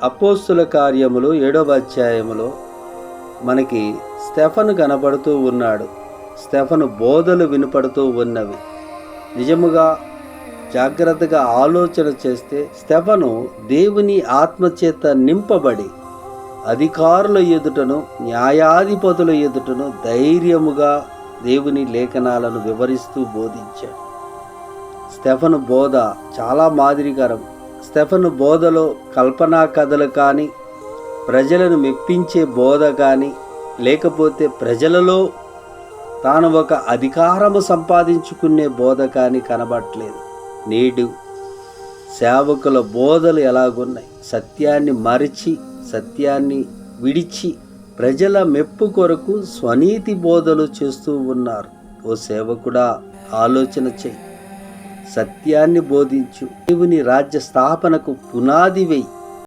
అపోస్తుల కార్యములు 7వ అధ్యాయములో మనకి స్టెఫను కనబడుతూ ఉన్నాడు. స్టెఫను బోధలు వినపడుతూ ఉన్నవి. నిజముగా జాగ్రత్తగా ఆలోచన చేస్తే స్టెఫను దేవుని ఆత్మచేత నింపబడి అధికారుల ఎదుటను న్యాయాధిపతుల ఎదుటను ధైర్యముగా దేవుని లేఖనాలను వివరిస్తూ బోధించాడు. స్టెఫను బోధ చాలా మాదిరికరం. స్టెఫను బోధలో కల్పనా కథలు కానీ, ప్రజలను మెప్పించే బోధ కానీ, లేకపోతే ప్రజలలో తాను ఒక అధికారము సంపాదించుకునే బోధ కానీ కనబడట్లేదు. నేడు సేవకుల బోధలు ఎలాగున్నాయి? సత్యాన్ని మరిచి, సత్యాన్ని విడిచి ప్రజల మెప్పు కొరకు స్వనీతి బోధలు చేస్తూ ఉన్నారు. ఓ సేవకుడా, ఆలోచన చెయ్యి, సత్యాన్ని బోధించు, దేవుని రాజ్య స్థాపనకు పునాది వేయి.